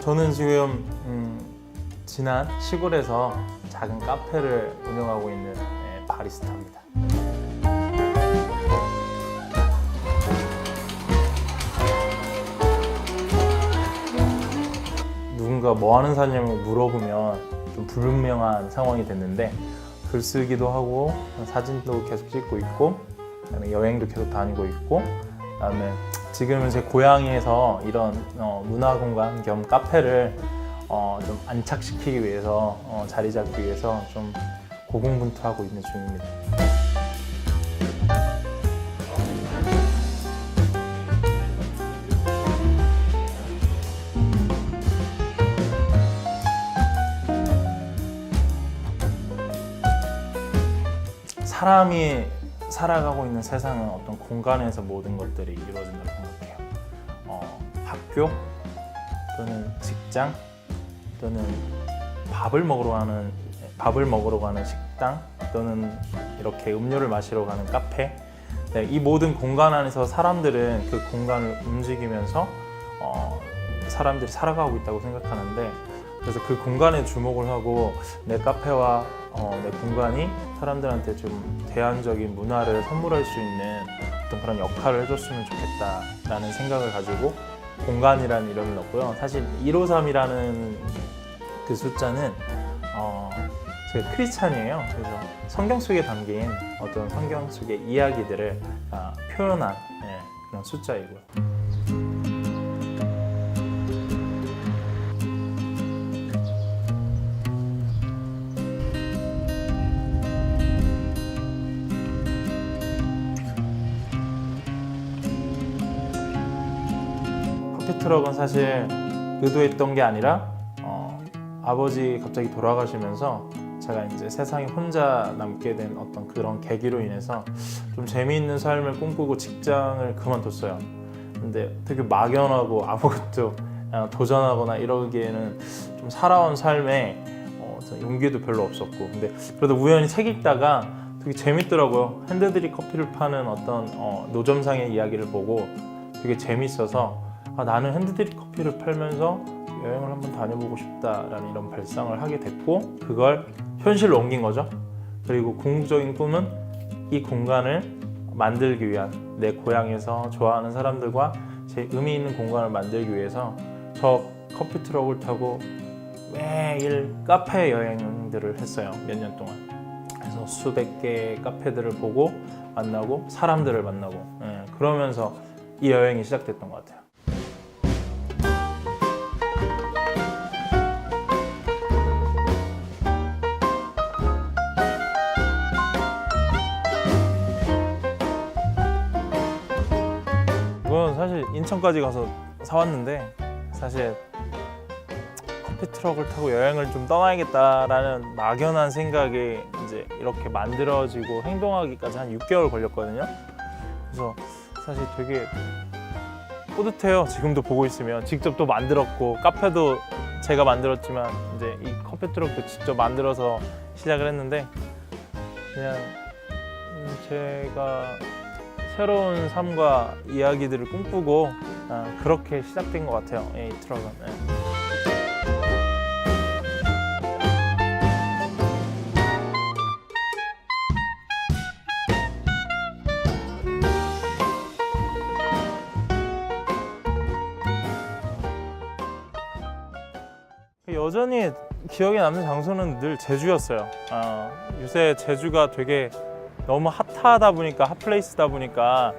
저는 지금 진안 시골에서 작은 카페를 운영하고 있는 바리스타입니다. 누군가 뭐 하는 사냐고 물어보면 좀 불분명한 상황이 됐는데 글쓰기도 하고 사진도 계속 찍고 있고 그다음에 여행도 계속 다니고 있고 그다음에 지금은 제 고향에서 이런 문화공간 겸 카페를 좀 안착시키기 위해서 자리 잡기 위해서 좀 고군분투하고 있는 중입니다. 사람이 살아가고 있는 세상은 어떤 공간에서 모든 것들이 이루어진다고 생각해요. 학교 또는 직장 또는 밥을 먹으러 가는 식당 또는 이렇게 음료를 마시러 가는 카페, 네, 이 모든 공간 안에서 사람들은 그 공간을 움직이면서 사람들이 살아가고 있다고 생각하는데, 그래서 그 공간에 주목을 하고 내 카페와 내 공간이 사람들한테 좀 대안적인 문화를 선물할 수 있는 어떤 그런 역할을 해줬으면 좋겠다라는 생각을 가지고 공간이라는 이름을 넣었고요. 사실 153이라는 그 숫자는 제가 크리스찬이에요. 그래서 성경 속에 담긴 어떤 성경 속의 이야기들을 표현한 그런 숫자이고요. 커피트럭은 사실 의도했던 게 아니라 아버지 갑자기 돌아가시면서 제가 이제 세상에 혼자 남게 된 어떤 그런 계기로 인해서 좀 재미있는 삶을 꿈꾸고 직장을 그만뒀어요. 근데 되게 막연하고 아무것도 도전하거나 이러기에는 좀 살아온 삶에 용기도 별로 없었고, 근데 그래도 우연히 책 읽다가 되게 재밌더라고요. 핸드드립 커피를 파는 어떤 노점상의 이야기를 보고 되게 재밌어서 나는 핸드드립 커피를 팔면서 여행을 한번 다녀보고 싶다라는 이런 발상을 하게 됐고, 그걸 현실로 옮긴 거죠. 그리고 궁극적인 꿈은 이 공간을 만들기 위한, 내 고향에서 좋아하는 사람들과 제 의미 있는 공간을 만들기 위해서 저 커피 트럭을 타고 매일 카페 여행들을 했어요. 몇 년 동안. 그래서 수백 개의 카페들을 보고 만나고 사람들을 만나고, 그러면서 이 여행이 시작됐던 것 같아요. 이건 사실 인천까지 가서 사왔는데, 사실 커피 트럭을 타고 여행을 좀 떠나야겠다라는 막연한 생각에 이제 이렇게 만들어지고 행동하기까지 한 6개월 걸렸거든요. 그래서 사실 되게 뿌듯해요. 지금도 보고 있으면. 직접 또 만들었고, 카페도 제가 만들었지만 이제 이 커피 트럭도 직접 만들어서 시작을 했는데, 그냥 제가 새로운 삶과 이야기들을 꿈꾸고 그렇게 시작된 것 같아요. 이 트럭은. 여전히 기억에 남는 장소는 늘 제주였어요. 요새 제주가 되게 너무 핫하다 보니까, 핫플레이스다 보니까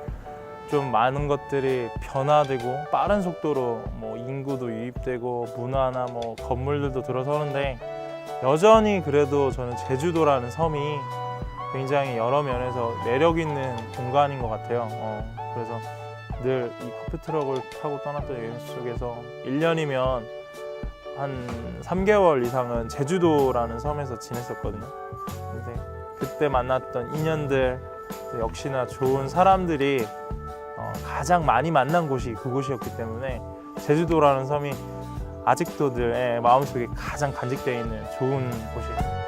좀 많은 것들이 변화되고 빠른 속도로 뭐 인구도 유입되고 문화나 뭐 건물들도 들어서는데, 여전히 그래도 저는 제주도라는 섬이 굉장히 여러 면에서 매력 있는 공간인 것 같아요. 그래서 늘 이 커피 트럭을 타고 떠났던 여행 속에서 1년이면 한 3개월 이상은 제주도라는 섬에서 지냈었거든요. 근데 그때 만났던 인연들, 역시나 좋은 사람들이 가장 많이 만난 곳이 그곳이었기 때문에 제주도라는 섬이 아직도 늘 마음속에 가장 간직되어 있는 좋은 곳이에요.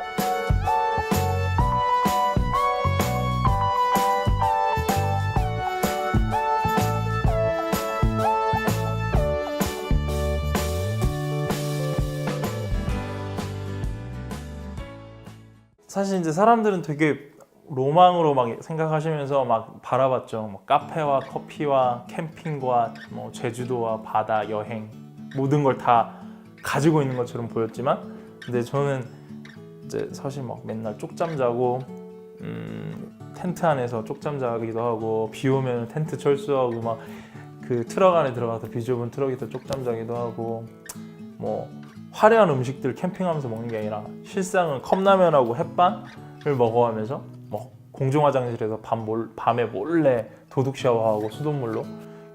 사실 이제 사람들은 되게 로망으로 막 생각하시면서 막 바라봤죠. 뭐 카페와 커피와 캠핑과 뭐 제주도와 바다 여행 모든 걸 다 가지고 있는 것처럼 보였지만, 근데 저는 이제 사실 막 맨날 쪽잠 자고 텐트 안에서 쪽잠 자기도 하고, 비 오면 텐트 철수하고, 막 그 트럭 안에 들어가서 비 좁은 트럭에서 쪽잠 자기도 하고, 뭐 화려한 음식들 캠핑하면서 먹는 게 아니라 실상은 컵라면하고 햇반을 먹어가면서 뭐 공중 화장실에서 밤에 몰래 도둑 샤워하고 수돗물로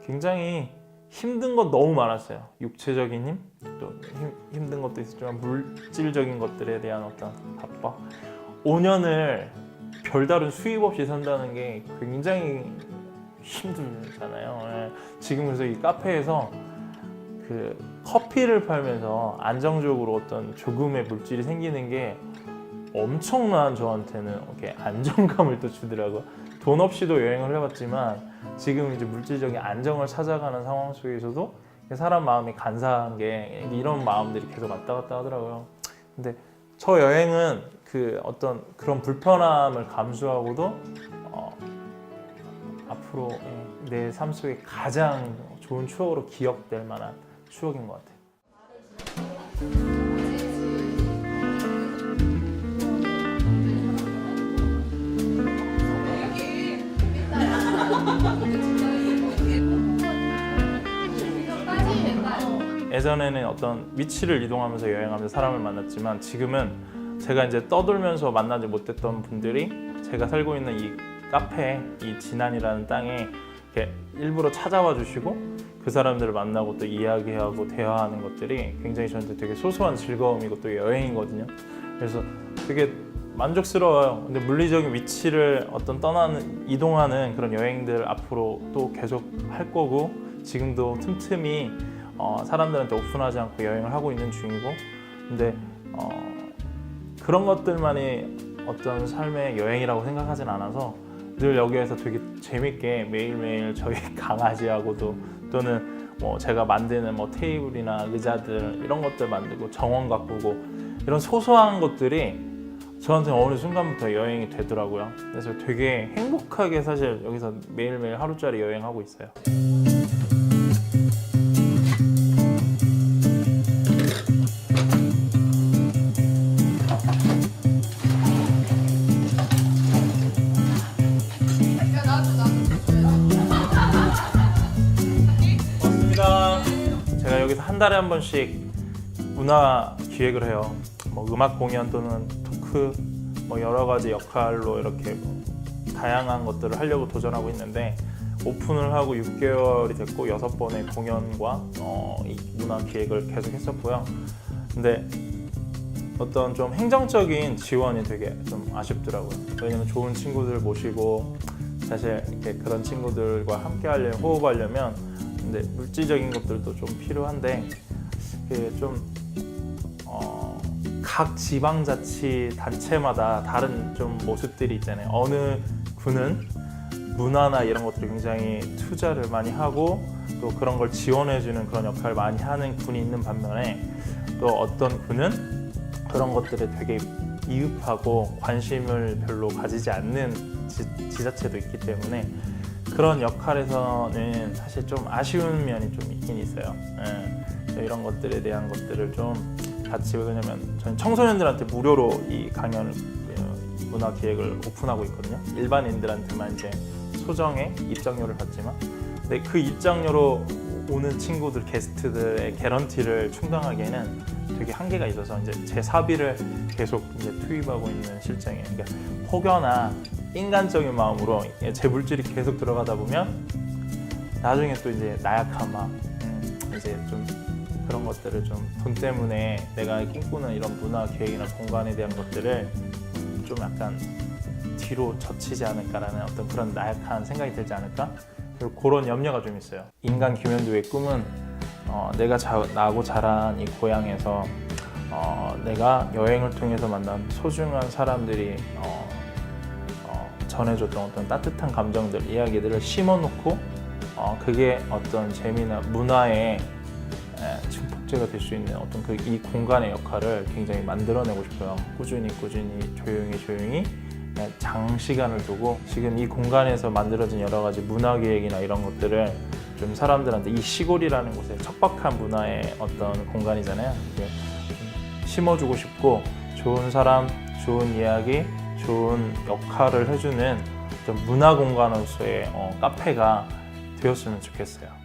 굉장히 힘든 건 너무 많았어요. 육체적인 힘, 또 힘든 것도 있었지만 물질적인 것들에 대한 어떤 압박. 5년을 별다른 수입 없이 산다는 게 굉장히 힘들잖아요. 예. 지금 그래서 이 카페에서 그 커피를 팔면서 안정적으로 어떤 조금의 물질이 생기는 게 엄청난, 저한테는 이렇게 안정감을 또 주더라고요. 돈 없이도 여행을 해봤지만 지금 이제 물질적인 안정을 찾아가는 상황 속에서도 사람 마음이 간사한 게 이런 마음들이 계속 왔다 갔다 하더라고요. 근데 저 여행은 그 어떤 그런 불편함을 감수하고도 앞으로 내 삶 속에 가장 좋은 추억으로 기억될 만한 추억인 것 같아요. 예전에는 어떤 위치를 이동하면서 여행하면서 사람을 만났지만, 지금은 제가 이제 떠돌면서 만나지 못했던 분들이 제가 살고 있는 이 카페, 이 진안이라는 땅에 이렇게 일부러 찾아와 주시고 그 사람들을 만나고 또 이야기하고 대화하는 것들이 굉장히 저한테 되게 소소한 즐거움이고 또 여행이거든요. 그래서 되게 만족스러워요. 근데 물리적인 위치를 어떤 이동하는 그런 여행들 앞으로 또 계속 할 거고, 지금도 틈틈이 사람들한테 오픈하지 않고 여행을 하고 있는 중이고, 근데 그런 것들만이 어떤 삶의 여행이라고 생각하진 않아서 늘 여기에서 되게 재밌게 매일매일 저희 강아지하고도, 또는 뭐 제가 만드는 뭐 테이블이나 의자들 이런 것들 만들고 정원 가꾸고, 이런 소소한 것들이 저한테 어느 순간부터 여행이 되더라고요. 그래서 되게 행복하게 사실 여기서 매일매일 하루짜리 여행하고 있어요. 고맙습니다. 제가 여기서 한 달에 한 번씩 문화 기획을 해요. 뭐 음악 공연 또는 토크, 뭐 여러 가지 역할로 이렇게 뭐 다양한 것들을 하려고 도전하고 있는데, 오픈을 하고 6개월이 됐고 6번의 공연과 이 문화 기획을 계속 했었고요. 근데 어떤 좀 행정적인 지원이 되게 좀 아쉽더라고요. 왜냐면 좋은 친구들 모시고 사실 이렇게 그런 친구들과 함께 하려면, 호흡하려면, 근데 물질적인 것들도 좀 필요한데, 좀 각 지방자치 단체마다 다른 좀 모습들이 있잖아요. 어느 군은 문화나 이런 것들을 굉장히 투자를 많이 하고 또 그런 걸 지원해주는 그런 역할을 많이 하는 군이 있는 반면에, 또 어떤 군은 그런 것들에 되게 미흡하고 관심을 별로 가지지 않는 지자체도 있기 때문에, 그런 역할에서는 사실 좀 아쉬운 면이 좀 있긴 있어요. 이런 것들에 대한 것들을 좀 같이, 왜냐면 저는 청소년들한테 무료로 이 강연 문화 기획을 오픈하고 있거든요. 일반인들한테만 이제 소정의 입장료를 받지만, 근데 그 입장료로 오는 친구들, 게스트들의 개런티를 충당하기에는 되게 한계가 있어서 이제 제 사비를 계속 이제 투입하고 있는 실정이에요. 그러니까 혹여나 인간적인 마음으로 제 물질이 계속 들어가다 보면 나중에 또 이제 나약한 마음, 이제 좀 그런 것들을 좀 돈 때문에 내가 꿈꾸는 이런 문화 계획이나 공간에 대한 것들을 좀 약간 뒤로 젖히지 않을까라는 어떤 그런 나약한 생각이 들지 않을까? 그리고 그런 염려가 좀 있어요. 인간 김현두의 꿈은 내가 나고 자란 이 고향에서 내가 여행을 통해서 만난 소중한 사람들이 전해줬던 어떤 따뜻한 감정들, 이야기들을 심어놓고 그게 어떤 재미나 문화의 증폭제가 될 수 있는 어떤 이 공간의 역할을 굉장히 만들어내고 싶어요. 꾸준히 조용히 장시간을 두고 지금 이 공간에서 만들어진 여러 가지 문화 계획이나 이런 것들을 좀 사람들한테 이 시골이라는 곳에 척박한 문화의 어떤 공간이잖아요. 이게 좀 심어주고 싶고 좋은 사람, 좋은 이야기, 좋은 역할을 해주는 좀 문화 공간으로서의 카페가 되었으면 좋겠어요.